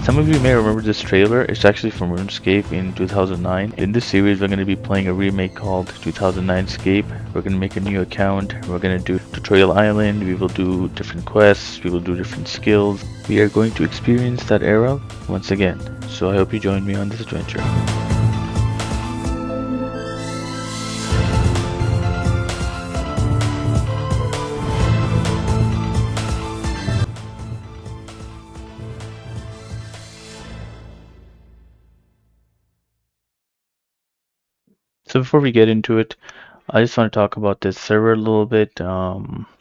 Some of you may remember this trailer. It's actually from RuneScape in 2009. In this series, we're going to be playing a remake called 2009scape. We're going to make a new account. We're going to do Tutorial Island. We will do different quests. We will do different skills. We are going to experience that era once again. So I hope you join me on this adventure. So before we get into it, I just want to talk about this server a little bit,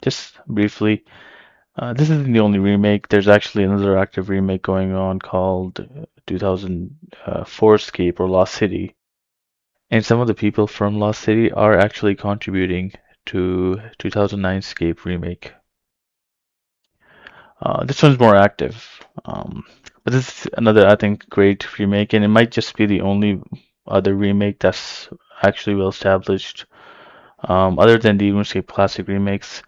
just briefly. This isn't the only remake. There's actually another active remake going on called 2004scape or Lost City. And some of the people from Lost City are actually contributing to 2009scape remake. This one's more active. But this is another, I think, great remake, and it might just be the only other remake that's actually well established, other than the RuneScape Classic remakes.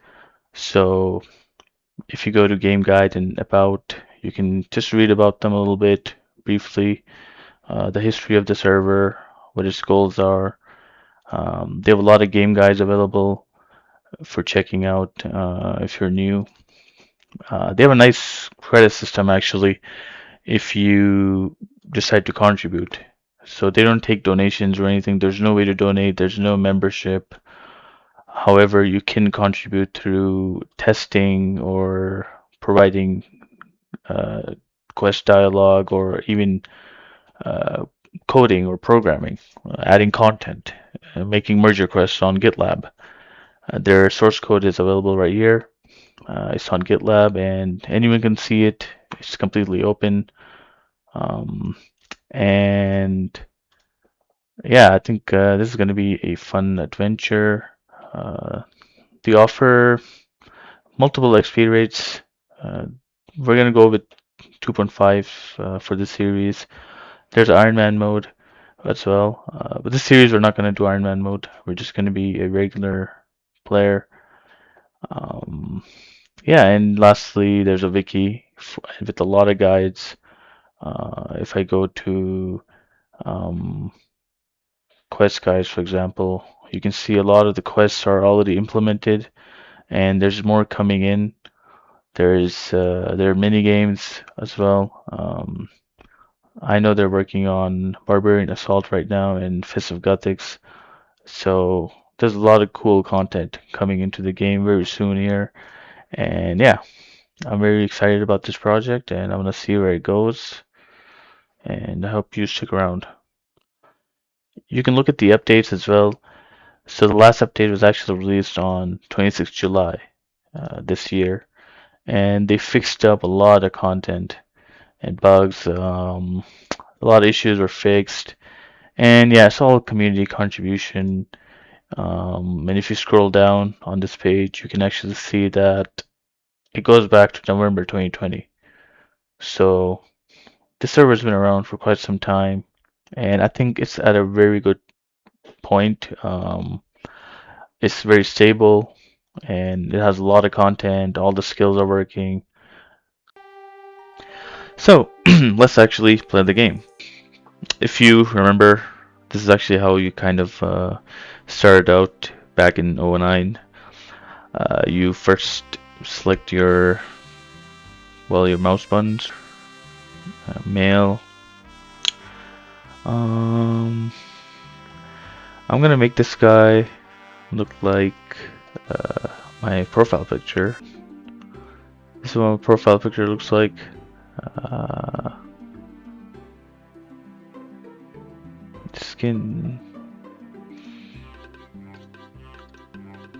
So if you go to Game Guide and About, you can just read about them a little bit briefly, the history of the server, what its goals are. They have a lot of game guides available for checking out if you're new. They have a nice credit system actually if you decide to contribute. So they don't take donations or anything. There's no way to donate. There's no membership. However, you can contribute through testing or providing quest dialogue or even uh, coding or programming, adding content, making merge requests on GitLab. Their source code is available right here. It's on GitLab and anyone can see it. It's completely open. And yeah, I think this is going to be a fun adventure. They offer multiple XP rates. We're going to go with 2.5 for this series. There's Iron Man mode as well. But this series, we're not going to do Iron Man mode. We're just going to be a regular player. Yeah, and lastly, there's a wiki with a lot of guides. If I go to quest guides, for example, you can see a lot of the quests are already implemented, and there's more coming in. There are mini games as well. I know they're working on Barbarian Assault right now and Fist of Gothics, so there's a lot of cool content coming into the game very soon here. And yeah, I'm very excited about this project, and I'm gonna see where it goes. And I hope you stick around. You can look at the updates as well. So the last update was actually released on 26th July this year, and they fixed up a lot of content and bugs. A lot of issues were fixed, and yeah, it's all community contribution. And if you scroll down on this page, you can actually see that it goes back to November 2020. So this server's been around for quite some time, and I think it's at a very good point. It's very stable and it has a lot of content. All the skills are working. So let's actually play the game. If you remember, this is actually how you kind of started out back in 2009. You first select your mouse buttons, mail. I'm gonna make this guy look like my profile picture. This is what my profile picture looks like. Skin.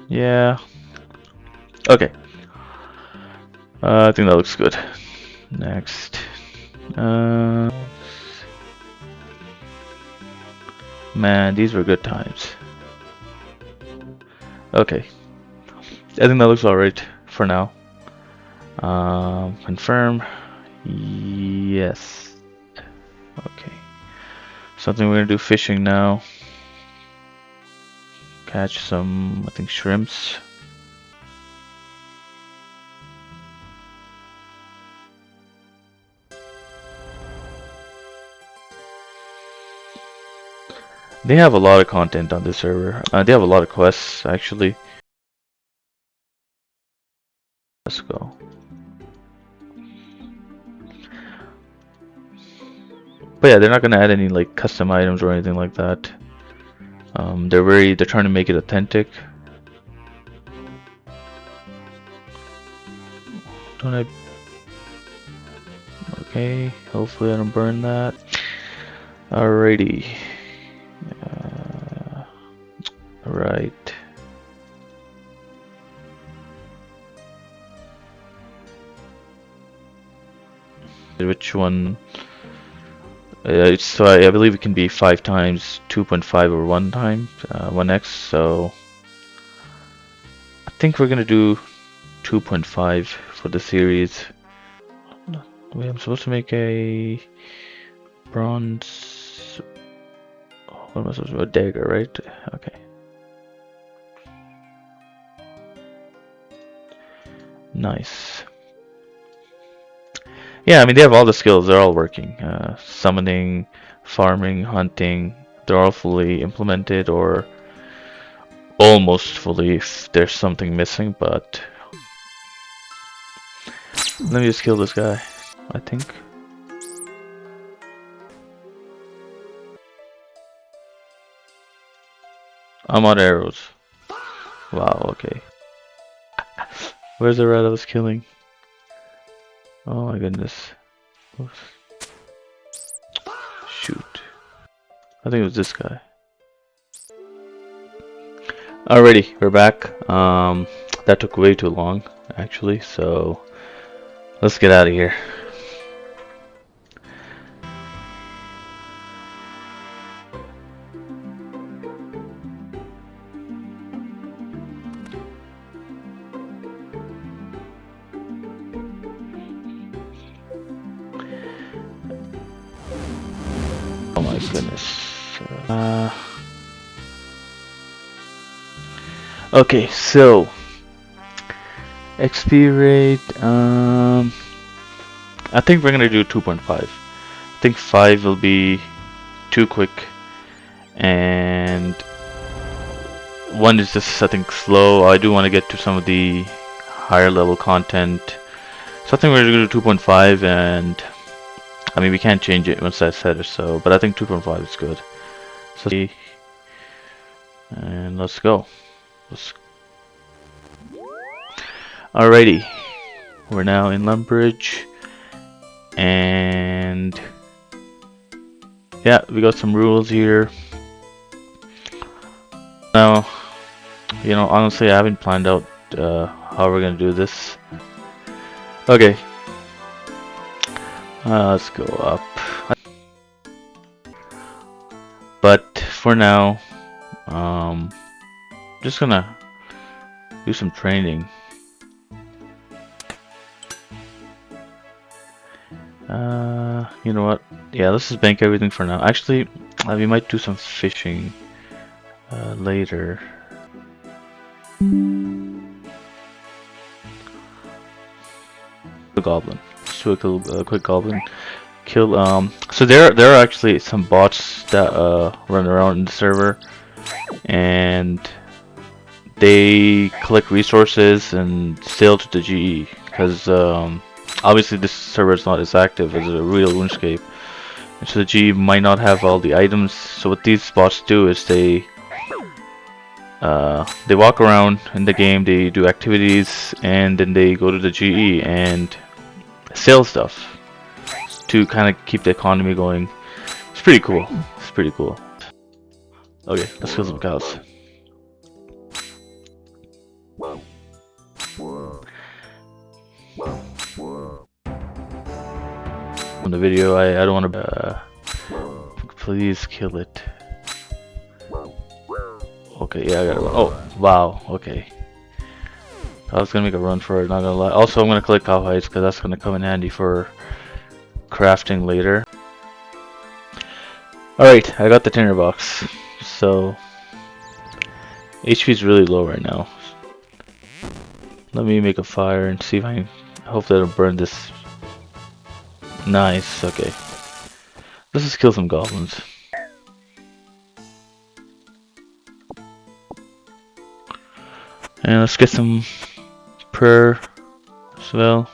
Yeah. Okay. I think that looks good. Next. Man, these were good times. Okay. I think that looks alright for now. Confirm. Yes. Okay. Something we're gonna do fishing now. Catch some, I think, shrimps. They have a lot of content on this server. They have a lot of quests, actually. Let's go. But yeah, they're not gonna add any like custom items or anything like that. They're trying to make it authentic. Don't I? Okay, hopefully I don't burn that. Alrighty. Right. Which one? I believe it can be 5 times 2.5 or 1 time 1x. So I think we're gonna do 2.5 for the series. Wait, I'm supposed to make a bronze. What am I supposed to do? A dagger, right? Okay. Nice. Yeah, I mean, they have all the skills. They're all working. Summoning, farming, hunting. They're all fully implemented or almost fully if there's something missing, but let me just kill this guy, I think. I'm out of arrows. Wow, okay. Where's the rat I was killing? Oh my goodness. Oops. Shoot. I think it was this guy. Alrighty, we're back. That took way too long, actually, so let's get out of here. Oh my goodness. Okay, so XP rate, I think we're gonna do 2.5. I think 5 will be too quick, and 1 is just, I think, slow. I do want to get to some of the higher level content, so I think we're gonna do 2.5, and I mean, we can't change it once I set it, so, but I think 2.5 is good. So, and let's go. Alrighty, we're now in Lumbridge, and yeah, we got some rules here. Now, you know, honestly, I haven't planned out how we're gonna do this. Okay, let's go up. But for now, just gonna do some training. You know what? Yeah, let's just bank everything for now. Actually, we might do some fishing later. The goblin. Let's do a quick goblin kill. So there are actually some bots that run around in the server, and they collect resources and sell to the GE because obviously this server is not as active as a real RuneScape, and so the GE might not have all the items. So what these bots do is they walk around in the game, they do activities, and then they go to the GE and sell stuff to kind of keep the economy going. It's pretty cool. It's pretty cool. Okay, let's kill some cows. On the video, I don't want to. Please kill it. Okay, yeah, I gotta run. Oh, wow. Okay. I was gonna make a run for it, not gonna lie. Also, I'm gonna collect cow hides because that's gonna come in handy for crafting later. Alright, I got the tinner box. So HP is really low right now. Let me make a fire and see if I can. Hopefully, I don't burn this. Nice. Okay. Let's just kill some goblins. And let's get some prayer as well.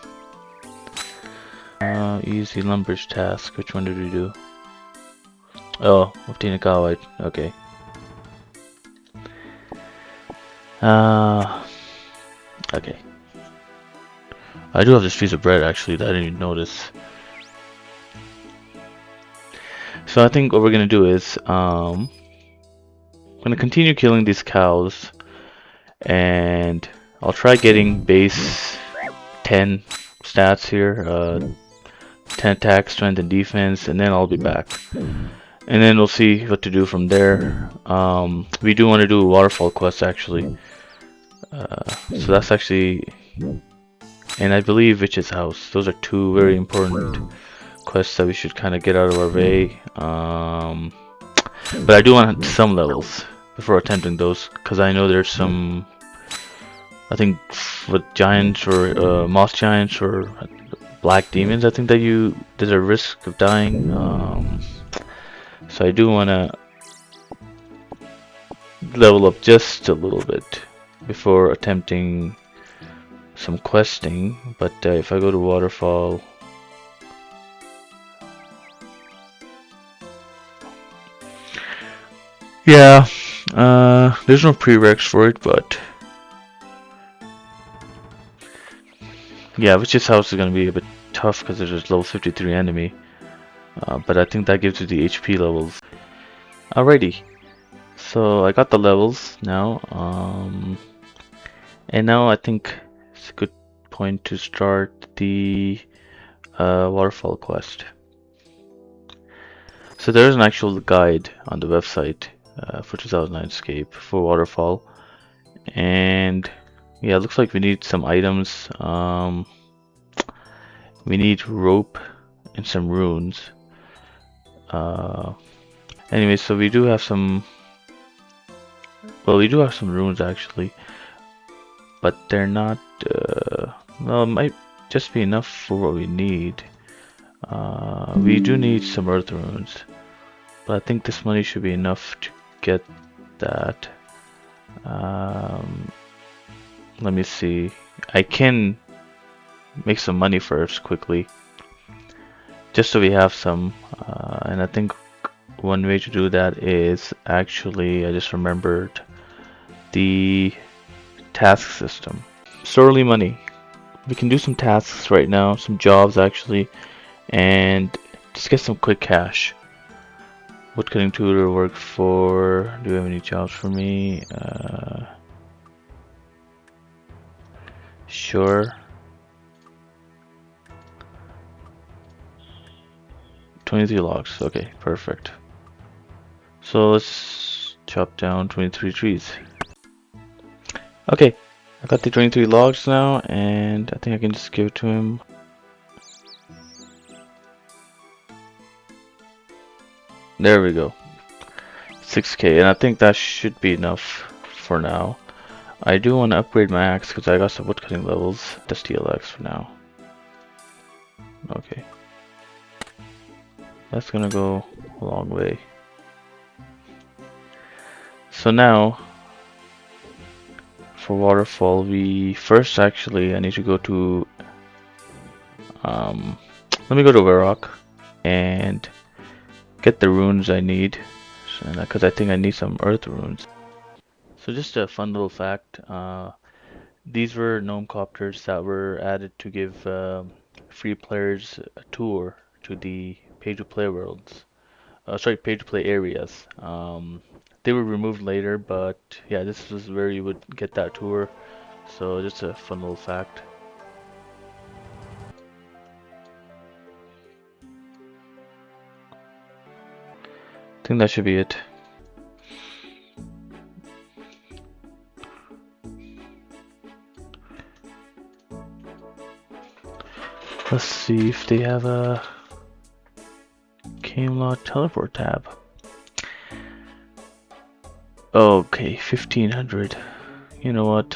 Easy Lumbridge task. Which one did we do? Oh, obtain a cowhide. Okay. Okay. I do have this piece of bread actually that I didn't even notice. So I think what we're gonna do is I'm gonna continue killing these cows, and I'll try getting base 10 stats here, 10 attack, strength, and defense, and then I'll be back. And then we'll see what to do from there. We do want to do a waterfall quest actually. So that's actually, and I believe Witch's House. Those are two very important quests that we should kind of get out of our way. But I do want some levels before attempting those, because I know there's some, I think with giants or moss giants or black demons, I think that there's a risk of dying. So I do want to level up just a little bit before attempting some questing. But if I go to Waterfall, yeah, there's no prereqs for it, but yeah, Witch's House is gonna be a bit tough because there's this level 53 enemy. But I think that gives you the HP levels. Alrighty, so I got the levels now, and now I think it's a good point to start the Waterfall quest. So there is an actual guide on the website for 2009scape for Waterfall, and yeah, it looks like we need some items. We need rope and some runes. Anyway, so we do have some. Well, we do have some runes actually, but they're not. Well, it might just be enough for what we need. We do need some earth runes, but I think this money should be enough to get that. Let me see. I can make some money first quickly, just so we have some. And I think one way to do that is actually, I just remembered the task system. Sorely money. We can do some tasks right now, some jobs actually, and just get some quick cash. Woodcutting tutor work for. Do you have any jobs for me? Sure. 23 logs. Okay, perfect. So let's chop down 23 trees. Okay, I got the 23 logs now, and I think I can just give it to him. There we go. 6k, and I think that should be enough for now. I do want to upgrade my axe because I got some woodcutting levels. The steel axe for now. Okay. That's gonna go a long way. So now, for Waterfall, we first actually, I need to go to, let me go to Varrock and get the runes I need, because I think I need some earth runes. So just a fun little fact, these were gnome copters that were added to give free players a tour to the pay-to-play worlds. Sorry, pay-to-play areas. They were removed later, but yeah, this was where you would get that tour. So just a fun little fact. I think that should be it. Let's see if they have a Camelot teleport tab. Okay, 1500. You know what?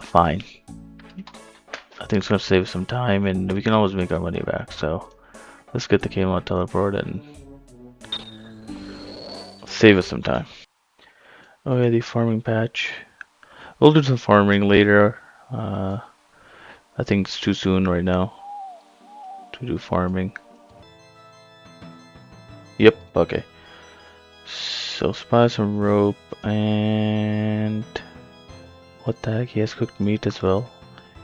Fine. I think it's gonna save some time, and we can always make our money back. So let's get the Camelot teleport and save us some time. Oh yeah, the farming patch. We'll do some farming later. I think it's too soon right now to do farming. Yep, okay. So buy some rope and what the heck? He has cooked meat as well.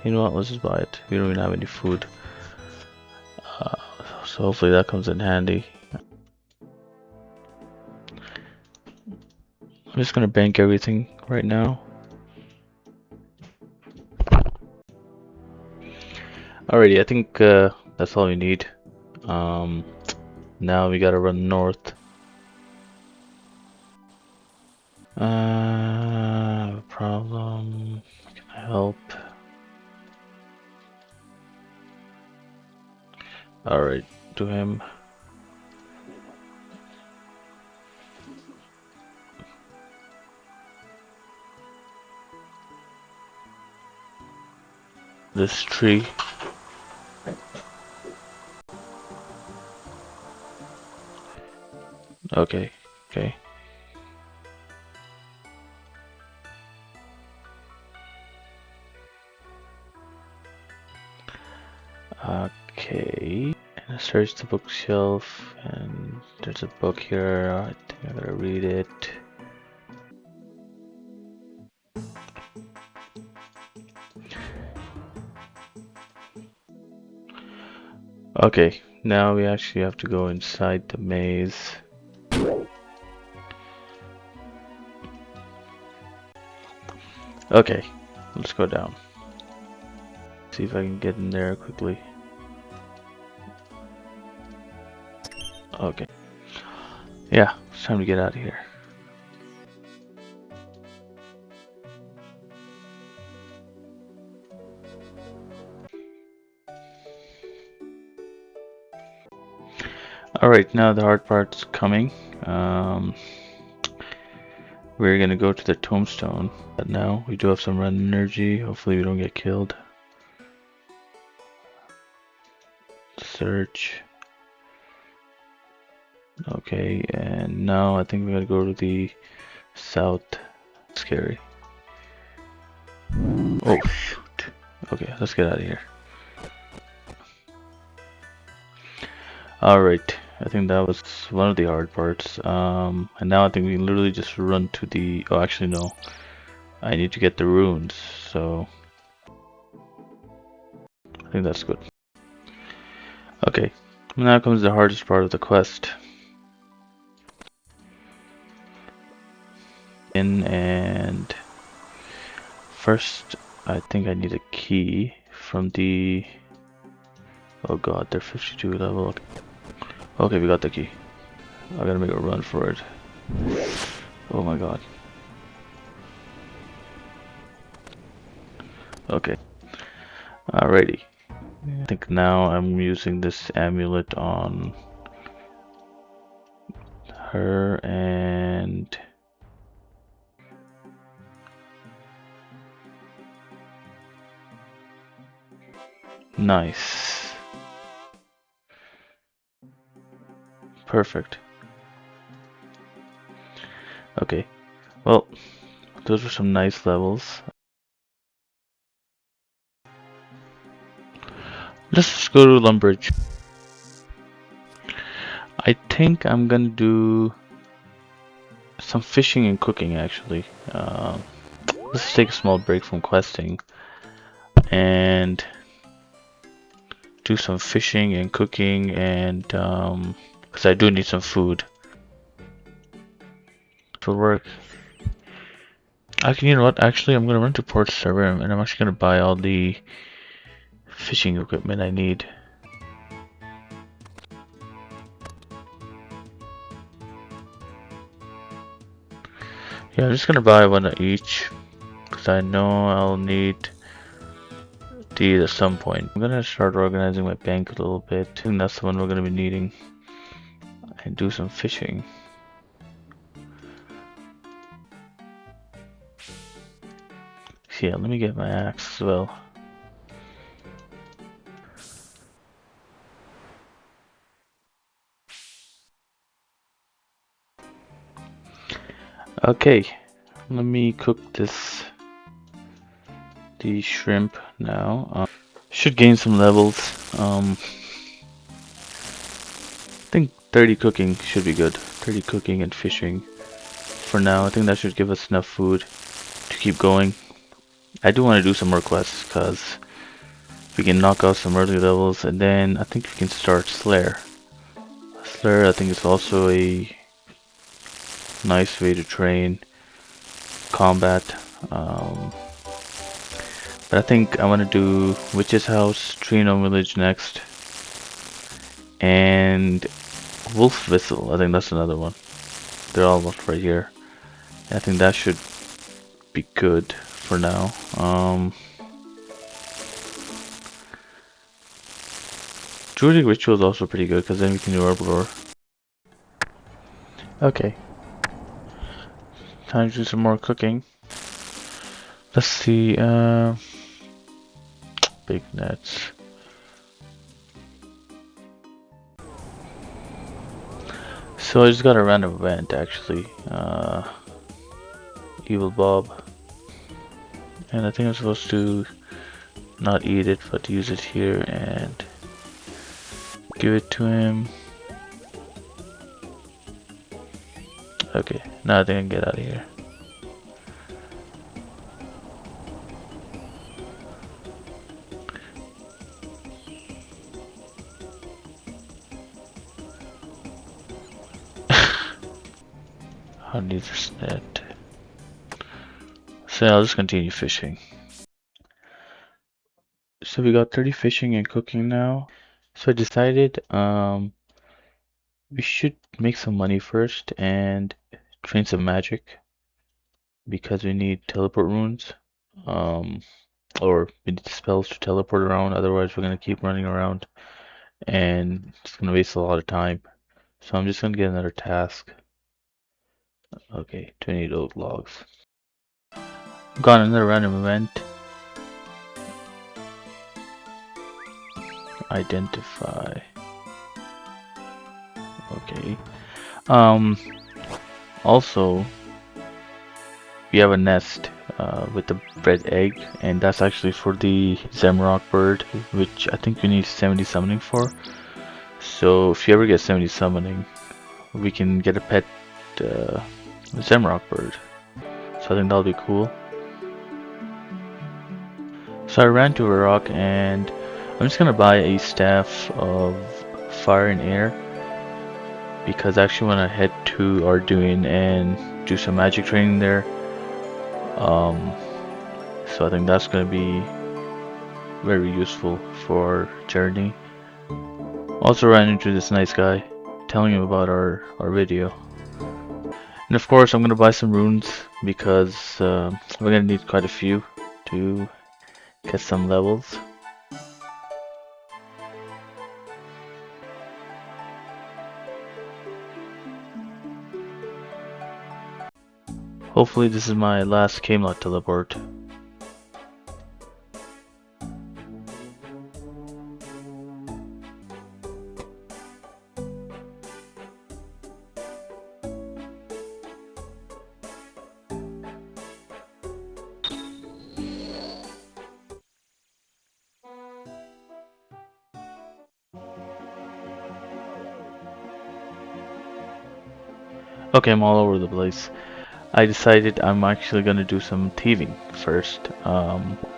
You know what? Let's just buy it. We don't even have any food. Uh, so hopefully that comes in handy. I'm just gonna bank everything right now. Alrighty, I think that's all we need. Now we gotta run north. Problem. Can I help? Alright, to him. This tree. Okay, okay. Okay. And I search the bookshelf, and there's a book here. I think I gotta read it. Okay, now we actually have to go inside the maze. Okay, let's go down. See if I can get in there quickly. Okay. Yeah, it's time to get out of here. Alright, now the hard part's coming. We're gonna go to the tombstone. But now we do have some run energy. Hopefully we don't get killed. Search. Okay, and now I think we're gonna go to the south. Scary. Oh shoot. Okay, let's get out of here. Alright, I think that was one of the hard parts. And now I think we literally just run to the... Oh, actually no. I need to get the runes, so... I think that's good. Okay, now comes the hardest part of the quest. And... First, I think I need a key from the... Oh god, they're 52 level. Okay, we got the key. I gotta make a run for it. Oh my god. Okay. Alrighty. I think now I'm using this amulet on her and... Nice. Perfect. Okay. Well, those were some nice levels. Let's just go to Lumbridge. I think I'm gonna do some fishing and cooking actually. Let's take a small break from questing and do some fishing and cooking and because I do need some food for work. Actually, you know what? Actually, I'm gonna run to Port Server and I'm actually gonna buy all the fishing equipment I need. Yeah, I'm just gonna buy one of each because I know I'll need these at some point. I'm gonna start organizing my bank a little bit. I think that's the one we're gonna be needing. And do some fishing. Yeah, let me get my axe as well. Okay, let me cook the shrimp now. Should gain some levels. I think 30 cooking should be good. 30 cooking and fishing for now. I think that should give us enough food to keep going. I do want to do some more quests because we can knock out some early levels, and then I think we can start Slayer. Slayer, I think, is also a nice way to train combat. But I think I want to do Witch's House, Tree Gnome Village next, and Wolf Whistle. I think that's another one. They're all right here. I think that should be good for now. Druidic Ritual is also pretty good because then we can do herblore. Okay, time to do some more cooking. Let's see. Big nets. So I just got a random event actually. Evil Bob. And I think I'm supposed to not eat it, but use it here and give it to him. Okay, now I think I can get out of here. How neat is that? So I'll just continue fishing. So we got 30 fishing and cooking now. So I decided we should make some money first and train some magic because we need teleport runes. Or we need spells to teleport around, otherwise we're gonna keep running around and it's gonna waste a lot of time. So I'm just gonna get another task. Okay, 28 oak logs. Got another random event. Identify. Okay. Also, we have a nest with the red egg, and that's actually for the Zemrock bird, which I think we need 70 summoning for. So if you ever get 70 summoning, we can get a pet Zemrock bird. So I think that'll be cool. So I ran to a rock and I'm just gonna buy a staff of fire and air because I actually want to head to Arduin and do some magic training there. So I think that's gonna be very useful for journey. Also ran into this nice guy telling him about our video. And of course I'm gonna buy some runes because we're gonna need quite a few to get some levels. Hopefully this is my last Camelot teleport. Okay, I'm all over the place. I decided I'm actually gonna do some thieving first.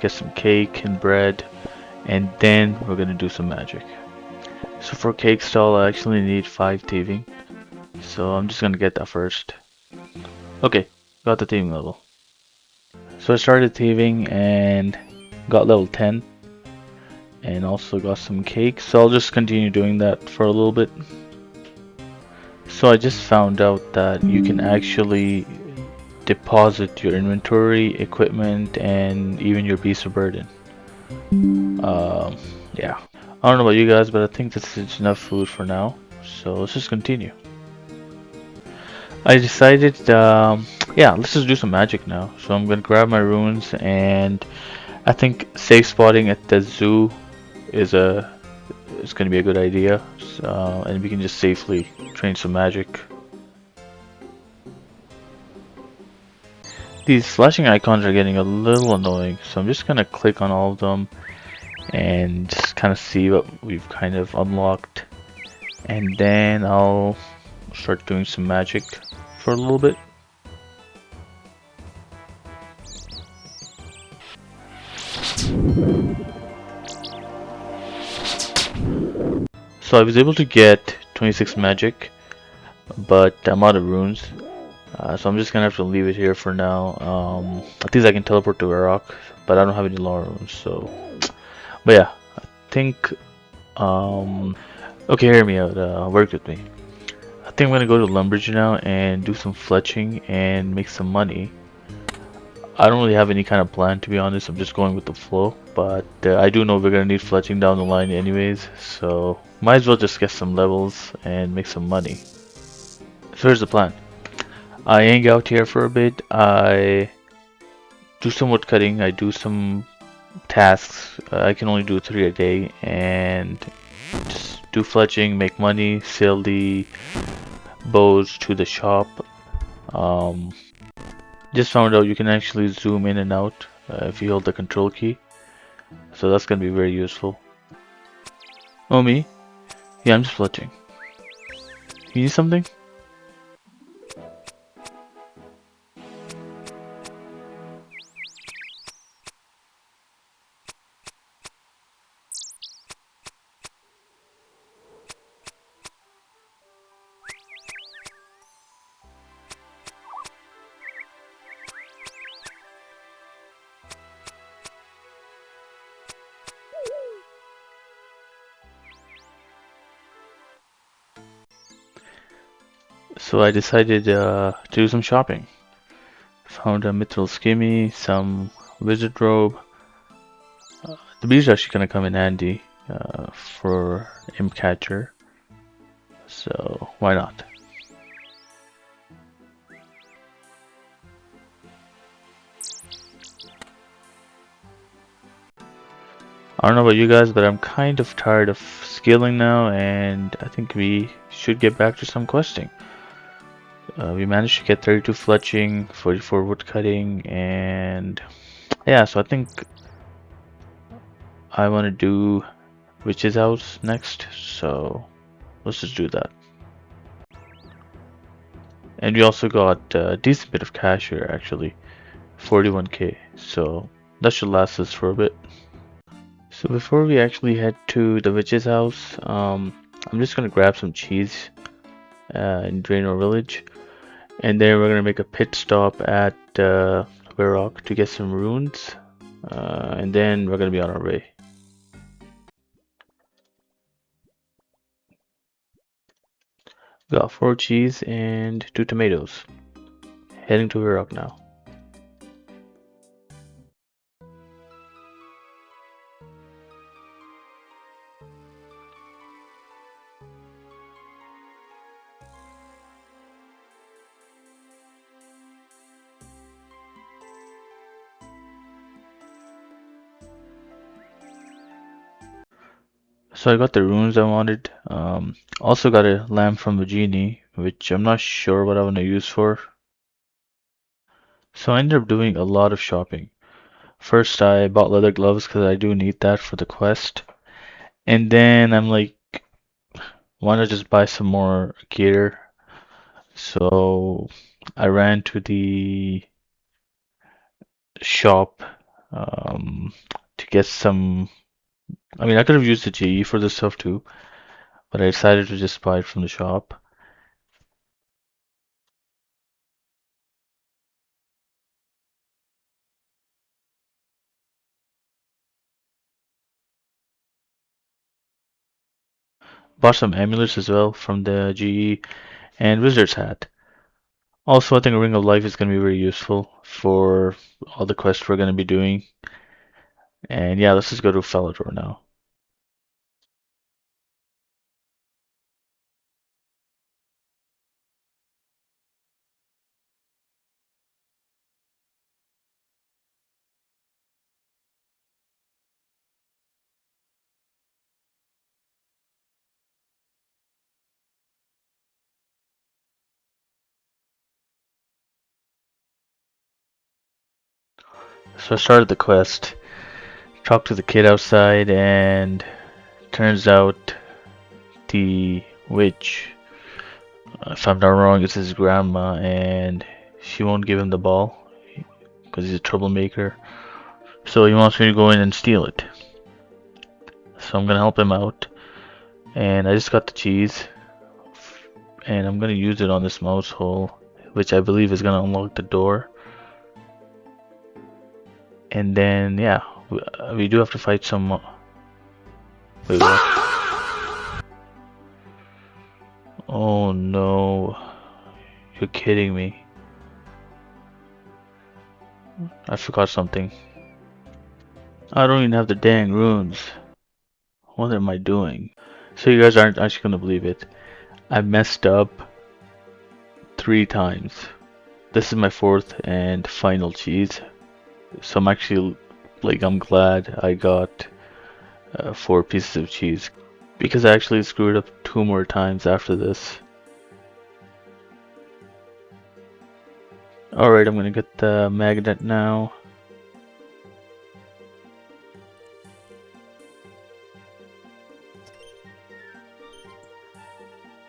Get some cake and bread, and then we're gonna do some magic. So for cake stall, I actually need 5 thieving. So I'm just gonna get that first. Okay, got the thieving level. So I started thieving and got level 10. And also got some cake. So I'll just continue doing that for a little bit. So I just found out that you can actually deposit your inventory, equipment, and even your beast of burden. Yeah. I don't know about you guys, but I think this is enough food for now. So let's just continue. I decided, yeah, let's just do some magic now. So I'm gonna grab my runes, and I think safe spotting at the zoo is gonna be a good idea. And we can just safely train some magic. These flashing icons are getting a little annoying, so I'm just gonna click on all of them and just kind of see what we've kind of unlocked. And then I'll start doing some magic for a little bit. So I was able to get 26 magic, but I'm out of runes. So I'm just gonna have to leave it here for now. At least I can teleport to Iraq, but I don't have any law runes, so. But yeah, I think. Okay, hear me out. Work with me. I think I'm gonna go to Lumbridge now and do some fletching and make some money. I don't really have any kind of plan, to be honest. I'm just going with the flow, but I do know we're gonna need fletching down the line anyways, so might as well just get some levels and make some money. So here's the plan. I hang out here for a bit. I do some wood cutting. I do some tasks. I can only do 3 a day, and just do fletching, make money, sell the bows to the shop. Um, just found out you can actually zoom in and out if you hold the control key, so that's gonna be very useful. Oh, me? Yeah, I'm just fletching. You need something? So I decided to do some shopping. Found a mithril skimmy, some wizard robe. The bees are actually gonna come in handy for imp catcher, so why not? I don't know about you guys, but I'm kind of tired of scaling now, and I think we should get back to some questing. We managed to get 32 fletching, 44 wood cutting, and yeah, so I think I want to do Witch's House next, so let's just do that. And we also got a decent bit of cash here, actually, 41k, so that should last us for a bit. So before we actually head to the Witch's House, I'm just gonna grab some cheese in Draenor Village, and then we're gonna make a pit stop at Warrock to get some runes, and then we're gonna be on our way. Got 4 cheese and 2 tomatoes. Heading to Warrock now. So I got the runes I wanted. Also got a lamp from the genie, which I'm not sure what I want to use for. So I ended up doing a lot of shopping. First, I bought leather gloves because I do need that for the quest. And then I'm like, why not just buy some more gear? So I ran to the shop um, to get some. I mean, I could have used the GE for this stuff too, but I decided to just buy it from the shop. Bought some amulets as well from the GE and Wizard's Hat. Also, I think a Ring of Life is going to be very useful for all the quests we're going to be doing. And yeah, let's just go to Felidor now. So I started the quest, talked to the kid outside, and turns out the witch, if I'm not wrong, is his grandma, and she won't give him the ball because he's a troublemaker. So he wants me to go in and steal it. So I'm gonna help him out, and I just got the cheese, and I'm gonna use it on this mouse hole, which I believe is gonna unlock the door. And then yeah, we do have to fight some. Wait, what? Oh no, you're kidding me. I forgot something. I don't even have the dang runes. What am I doing? So you guys aren't actually gonna believe it. I messed up 3 times. This is my 4th and final cheese. So I'm actually, like, I'm glad I got 4 pieces of cheese, because I actually screwed up 2 more times after this. Alright, I'm gonna get the magnet now.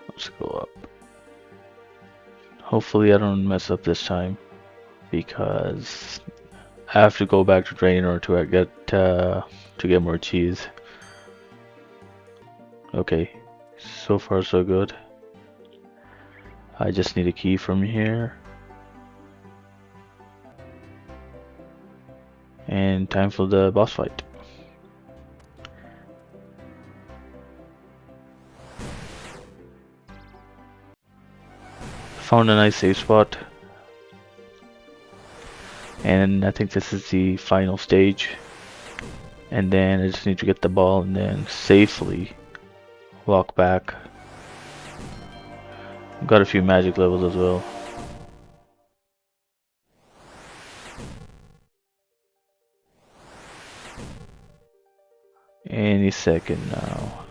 Let's go up. Hopefully I don't mess up this time, because I have to go back to drain in order to get more cheese. Okay, so far so good. I just need a key from here. And time for the boss fight. Found a nice safe spot. And I think this is the final stage. And then I just need to get the ball and then safely walk back. Got a few magic levels as well. Any second now.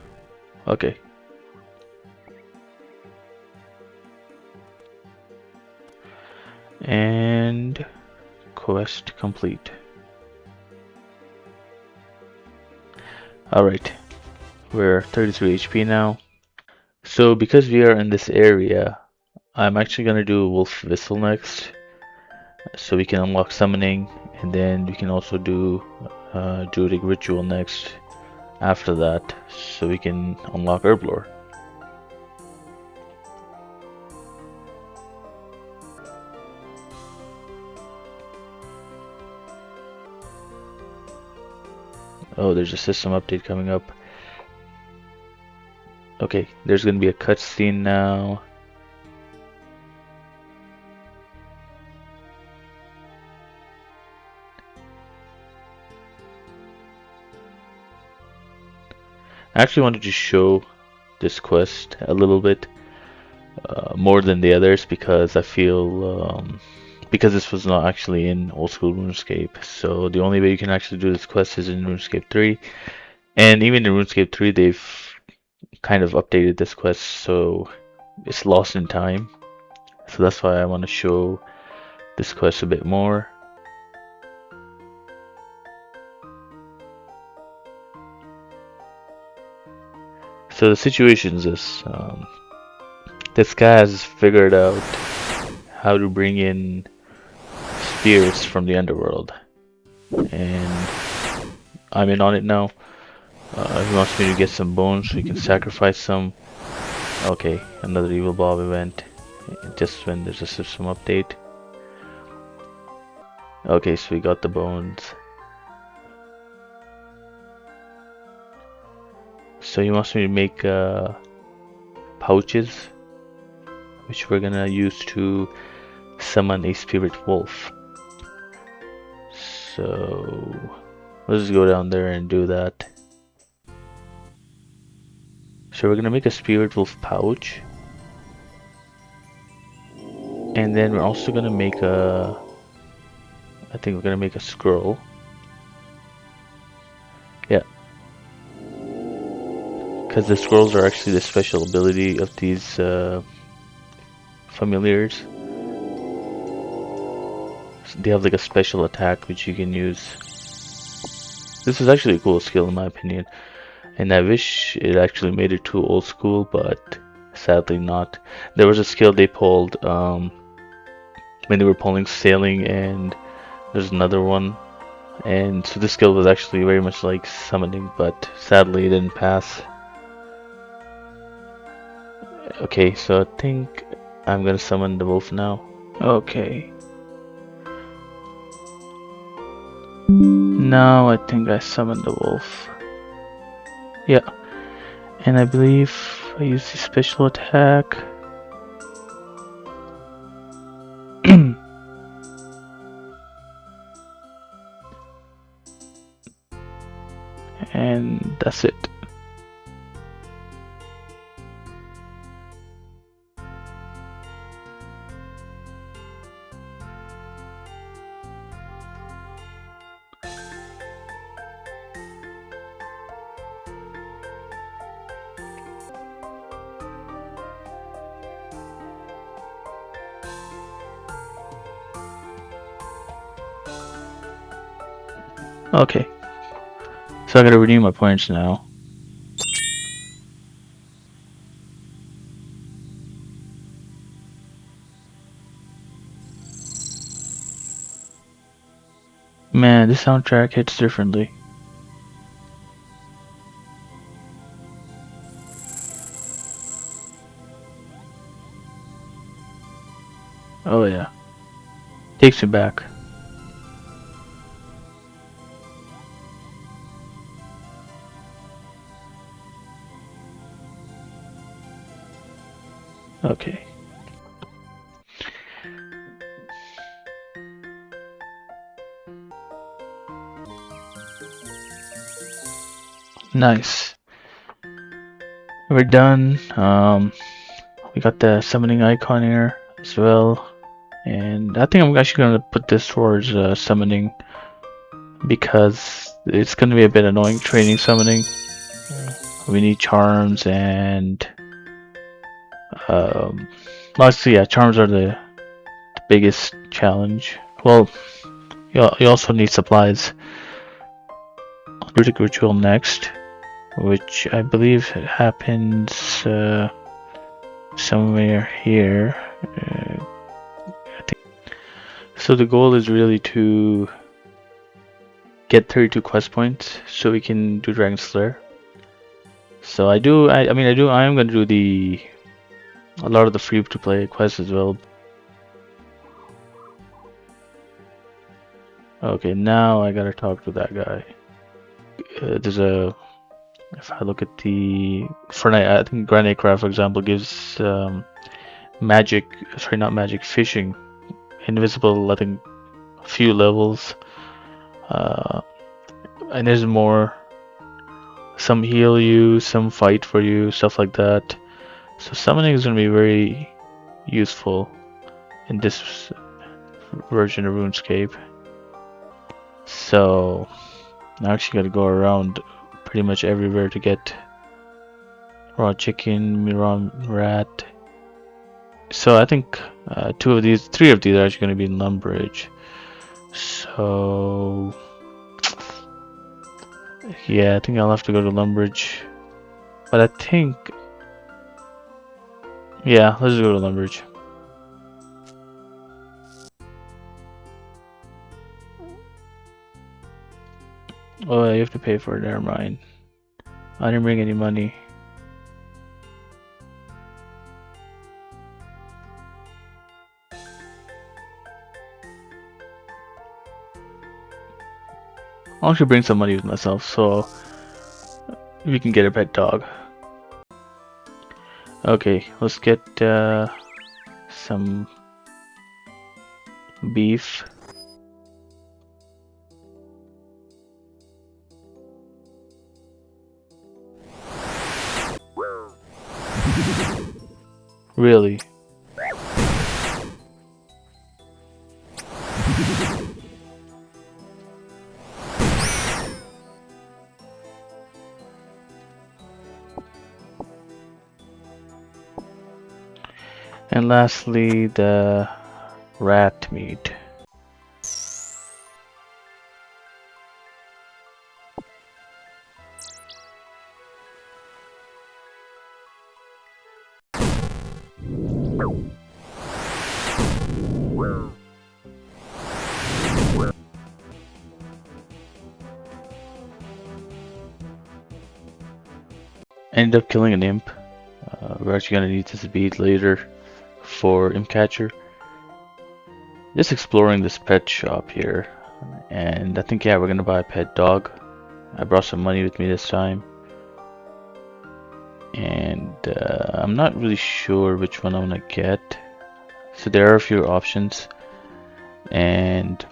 Okay. And quest complete. Alright. We're 33 HP now. So because we are in this area, I'm actually gonna do Wolf Whistle next. So we can unlock summoning, and then we can also do Druidic Ritual next after that, so we can unlock herblore. Oh, there's a system update coming up. Okay, there's gonna be a cutscene now. I actually wanted to show this quest a little bit more than the others, because I feel because this was not actually in old school RuneScape, so the only way you can actually do this quest is in RuneScape 3. And even in RuneScape 3 they've kind of updated this quest, so it's lost in time. So that's why I want to show this quest a bit more. So the situation is this. This guy has figured out how to bring in spirits from the underworld, and I'm in on it now. He wants me to get some bones so he can sacrifice some. Okay, another evil Bob event, just when there's a system update. Okay, so we got the bones. So he wants me to make pouches, which we're gonna use to summon a spirit wolf. So let's go down there and do that. So we're gonna make a spirit wolf pouch, and then we're also gonna make a, I think we're gonna make a scroll. Yeah, because the scrolls are actually the special ability of these familiars. So they have like a special attack which you can use. This is actually a cool skill in my opinion, and I wish it actually made it too old school, but sadly not. There was a skill they pulled when they were pulling sailing, and there's another one, and so this skill was actually very much like summoning, but sadly it didn't pass. Okay, so I think I'm gonna summon the wolf now. Okay. Now I think I summoned the wolf. Yeah. And I believe I use the special attack. And that's it. Okay. So I gotta redeem my points now. Man, this soundtrack hits differently. Oh yeah. Takes me back. Okay. Nice. We're done. We got the summoning icon here as well. And I think I'm actually gonna put this towards summoning, because it's gonna be a bit annoying training summoning. We need charms and mostly yeah, charms are the biggest challenge. Well, you also need supplies. Critic ritual next, which I believe happens somewhere here. I think. So the goal is really to get 32 quest points so we can do Dragon Slayer. So I am gonna do a lot of the free to play quests as well. Okay, now I gotta talk to that guy. If I look at the Fortnite, I think Granite Craft, for example, gives not magic, fishing, invisible, I think, a few levels. And there's more. Some heal you, some fight for you, stuff like that. So summoning is going to be very useful in this version of RuneScape. So I actually got to go around pretty much everywhere to get raw chicken, raw rat. So I think three of these are actually going to be in Lumbridge. So yeah, I think I'll have to go to Lumbridge. But I think, yeah, let's go to Lumbridge. Oh, yeah, you have to pay for it. Never mind. I didn't bring any money. I'll actually bring some money with myself, so we can get a pet dog. Okay, let's get some beef. Really? And lastly, the rat meat. Ended up killing an imp. We're actually gonna need this bead later for imp catcher. Just exploring this pet shop here, and I think, yeah, we're gonna buy a pet dog. I brought some money with me this time, and I'm not really sure which one I'm gonna get. So there are a few options, and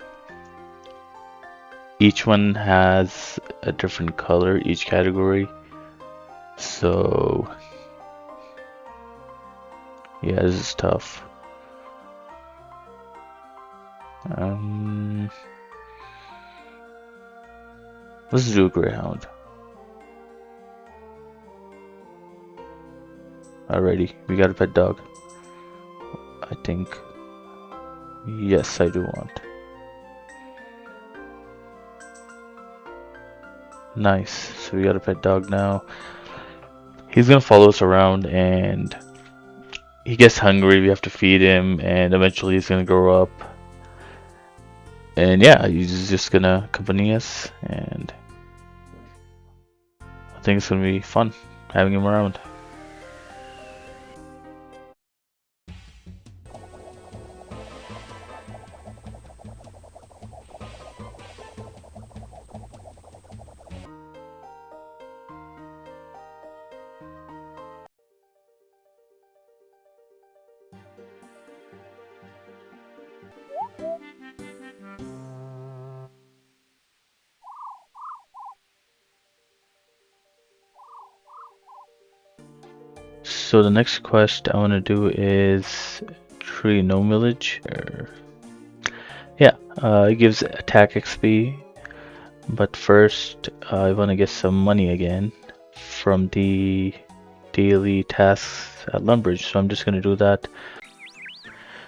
each one has a different color, each category. So yeah, this is tough. Let's do a greyhound. Alrighty, we got a pet dog. I think. Yes, I do want. Nice. So we got a pet dog now. He's gonna follow us around, and he gets hungry. We have to feed him, and eventually he's gonna grow up. And yeah, he's just gonna accompany us, and I think it's gonna be fun having him around. So the next quest I want to do is Tree Gnome Village. Yeah, it gives attack XP, but first I want to get some money again from the daily tasks at Lumbridge, so I'm just going to do that.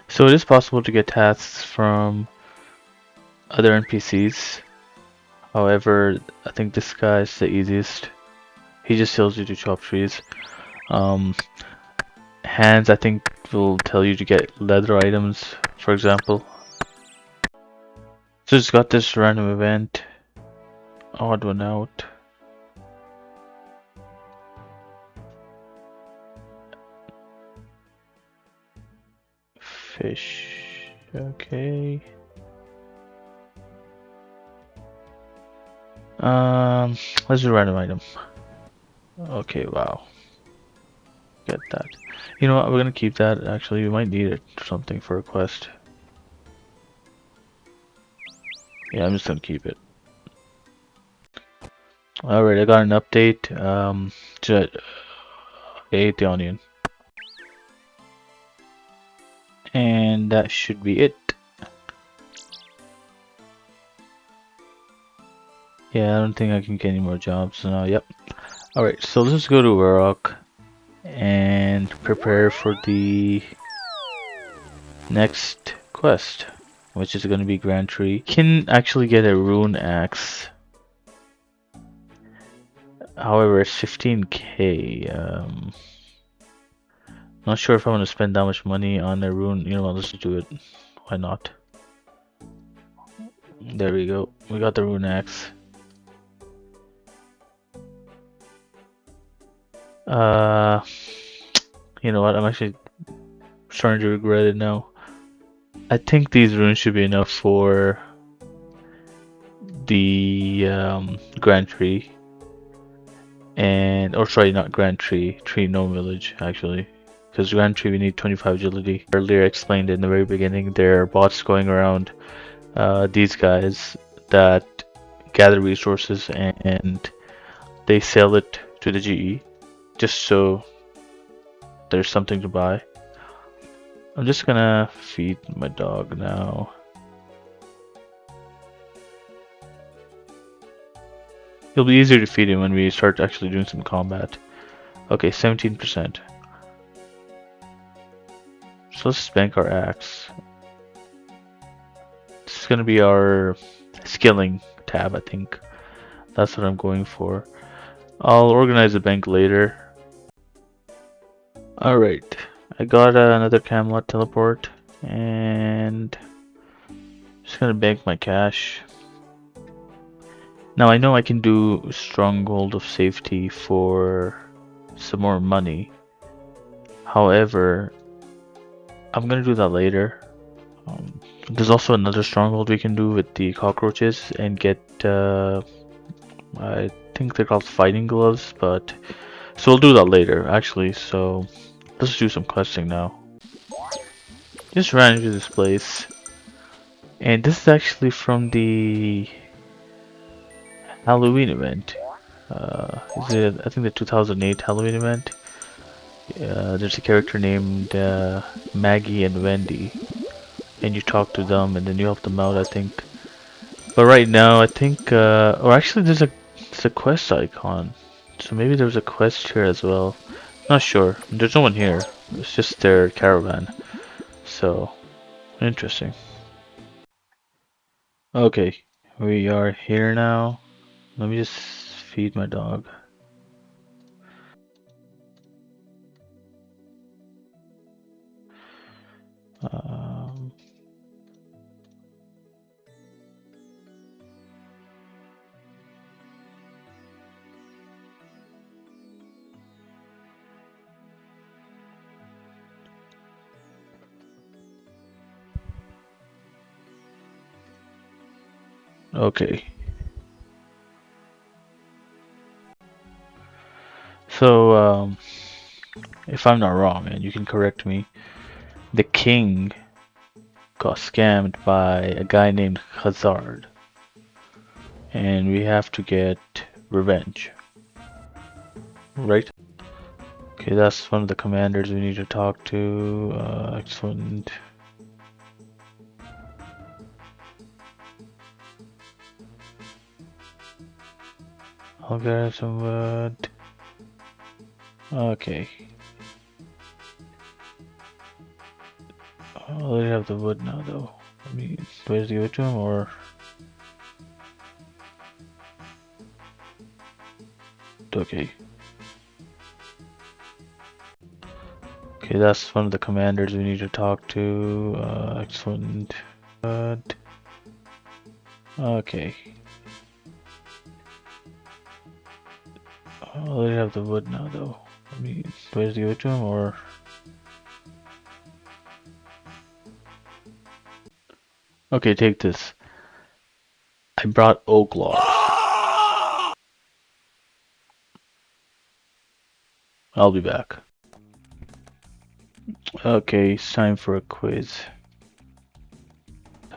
So it is possible to get tasks from other NPCs. However, I think this guy is the easiest. He just tells you to chop trees. Hands, I think, will tell you to get leather items, for example. So it's got this random event. Odd one out. Fish. Okay. Let's do random item. Okay, wow. Get that. You know what? We're gonna keep that. Actually, we might need it for something for a quest. Yeah, I'm just gonna keep it. Alright, I got an update. I ate the onion. And that should be it. Yeah, I don't think I can get any more jobs now. Yep. Alright, so let's go to Warrock and prepare for the next quest, which is going to be Grand Tree. Can actually get a rune axe. However, it's 15k. Not sure if I want to spend that much money on a rune. You know what? Let's do it. Why not? There we go. We got the rune axe. You know what? I'm actually starting to regret it now. I think these runes should be enough for the Grand Tree. Or sorry, not Grand Tree, Tree Gnome Village, actually. Because Grand Tree we need 25 agility. Earlier explained in the very beginning, there are bots going around, these guys that gather resources and they sell it to the GE just so there's something to buy. I'm just gonna feed my dog now. It'll be easier to feed him when we start actually doing some combat. Okay, 17%. So let's bank our axe. This is gonna be our skilling tab, I think. That's what I'm going for. I'll organize the bank later. Alright, I got another Camelot teleport, and just gonna bank my cash. Now I know I can do Stronghold of Safety for some more money. However, I'm gonna do that later. There's also another stronghold we can do with the cockroaches and get, I think they're called fighting gloves, but so we'll do that later actually. So let's do some questing now. Just ran into this place, and this is actually from the Halloween event. Is it? I think the 2008 Halloween event. There's a character named Maggie and Wendy, and you talk to them, and then you help them out, I think. But right now, I think, or actually, there's a quest icon, so maybe there's a quest here as well. Not sure. There's no one here. It's just their caravan. So interesting. Okay, we are here now. Let me just feed my dog. Um, okay. So, if I'm not wrong, and you can correct me, the king got scammed by a guy named Hazard, and we have to get revenge, right? Okay, that's one of the commanders we need to talk to. Excellent. I'll get some wood. Okay. I'll already have the wood now, though. Let me. Do I just give it to him, or? Okay. Okay, that's one of the commanders we need to talk to. Excellent. Wood. Okay. I already have the wood now, though. Let me. Do I just give it to him, or? Okay, take this. I brought oak logs. I'll be back. Okay, it's time for a quiz.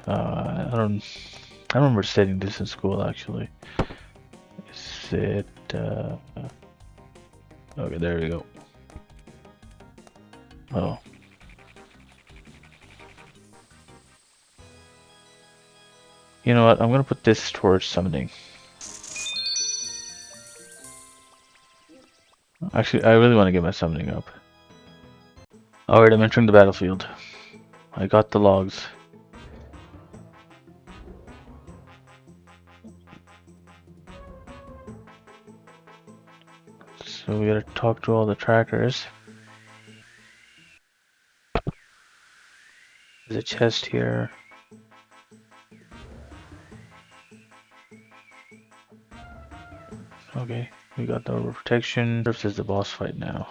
I remember studying this in school actually. Is it, okay, there we go. Oh. You know what, I'm gonna put this towards summoning. Actually, I really want to get my summoning up. Alright, I'm entering the battlefield. I got the logs. So we gotta talk to all the trackers. There's a chest here. Okay, we got the protection. This is the boss fight now.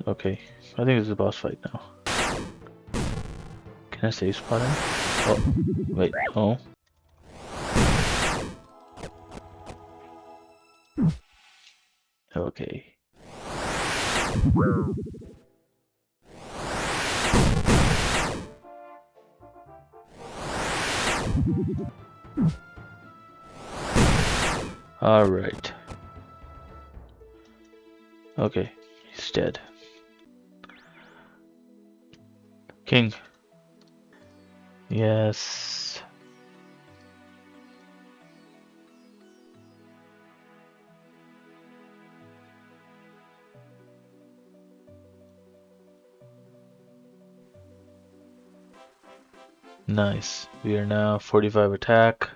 Okay, I think it's the boss fight now. Can I save spot him? Oh, wait, oh. Okay. Alright. Okay, he's dead. King. Yes. Nice. We are now 45 attack,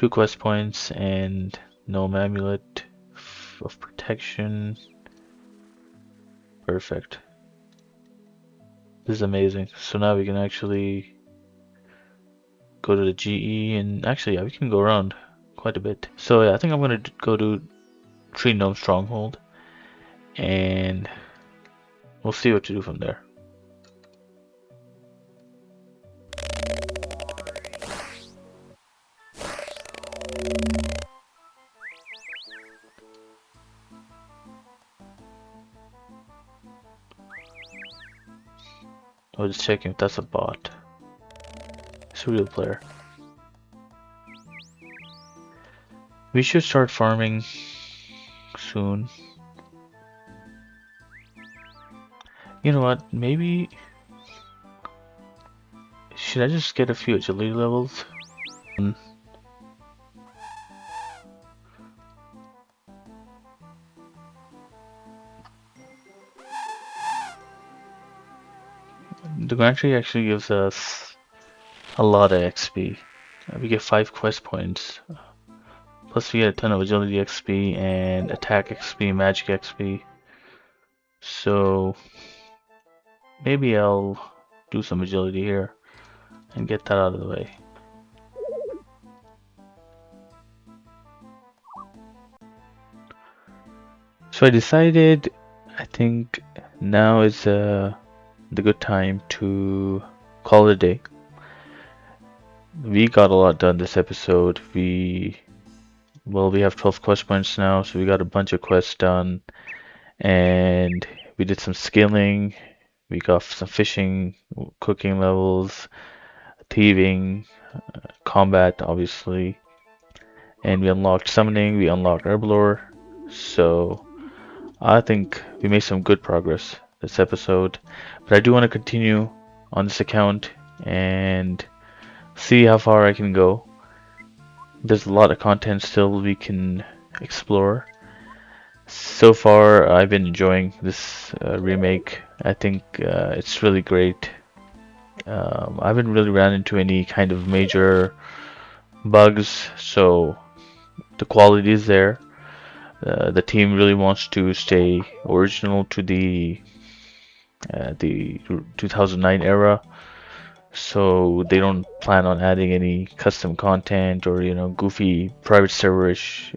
2 quest points and gnome amulet of protection. Perfect. This is amazing. So now we can actually go to the GE, and actually, yeah, we can go around quite a bit. So yeah, I think I'm gonna go to Tree Gnome Stronghold, and we'll see what to do from there. I was just checking if that's a bot. It's a real player. We should start farming soon. You know what? Maybe should I just get a few agility levels? The gantry actually gives us a lot of XP. We get 5 quest points. Plus we get a ton of agility XP and attack XP, magic XP. So maybe I'll do some agility here and get that out of the way. So I decided, I think now is the good time to call it a day. We got a lot done this episode. We have 12 quest points now, so we got a bunch of quests done, and we did some skilling. We got some fishing, cooking levels, thieving, combat, obviously, and we unlocked summoning. We unlocked herblore. So I think we made some good progress this episode, but I do want to continue on this account and see how far I can go. There's a lot of content still we can explore. So far, I've been enjoying this remake. I think it's really great. I haven't really ran into any kind of major bugs, so the quality is there. The team really wants to stay original to the 2009 era, so they don't plan on adding any custom content or goofy private serverish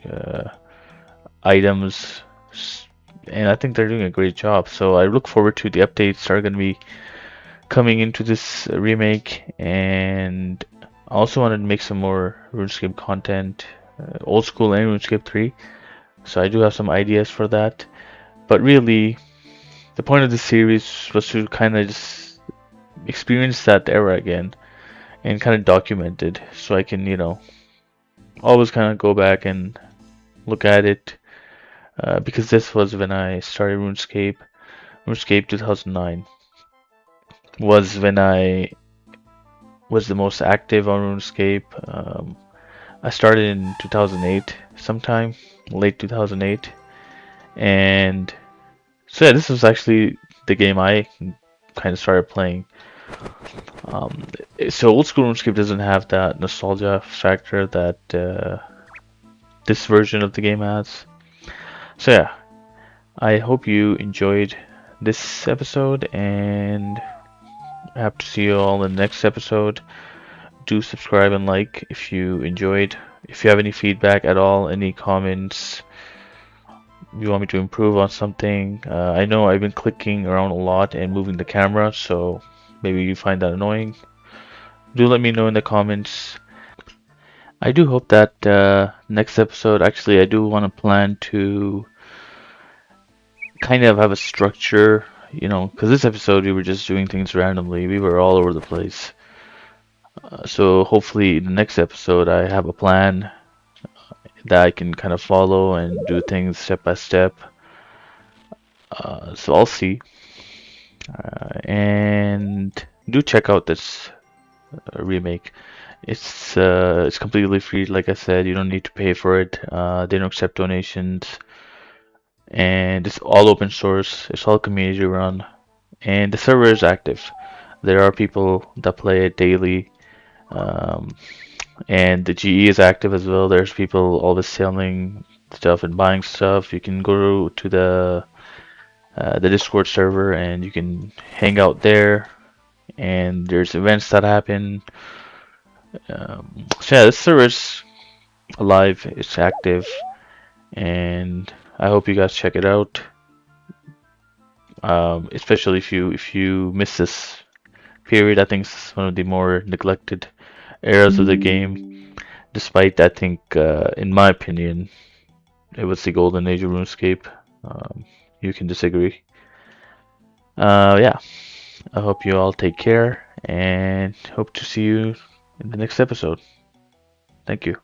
items. And I think they're doing a great job. So I look forward to the updates that are going to be coming into this remake, and I also wanted to make some more RuneScape content, old school and RuneScape 3. So I do have some ideas for that. But really, the point of this series was to kind of just experience that era again and kind of document it, so I can, always kind of go back and look at it. Because this was when I started RuneScape. RuneScape 2009 was when I was the most active on RuneScape. I started in 2008, sometime late 2008, and so yeah, this was actually the game I kind of started playing. So old school RuneScape doesn't have that nostalgia factor that this version of the game has. So yeah, I hope you enjoyed this episode, and I hope to see you all in the next episode. Do subscribe and like if you enjoyed. If you have any feedback at all, any comments, you want me to improve on something. I know I've been clicking around a lot and moving the camera, so maybe you find that annoying. Do let me know in the comments. I do hope that next episode, actually, I do want to plan to kind of have a structure, because this episode we were just doing things randomly. We were all over the place. So hopefully in the next episode I have a plan that I can kind of follow and do things step by step. So I'll see. And do check out this remake. It's completely free, like I said. You don't need to pay for it. They don't accept donations, and it's all open source. It's all community run, and the server is active. There are people that play it daily. Um, And the GE is active as well. There's people always selling stuff and buying stuff. You can go to the Discord server and you can hang out there. And there's events that happen. So yeah, this server is alive. It's active, and I hope you guys check it out. Especially if you miss this period, I think it's one of the more neglected eras of the game. Despite, I think, in my opinion, it was the golden age of RuneScape. Um, you can disagree. Yeah, I hope you all take care and hope to see you in the next episode. Thank you.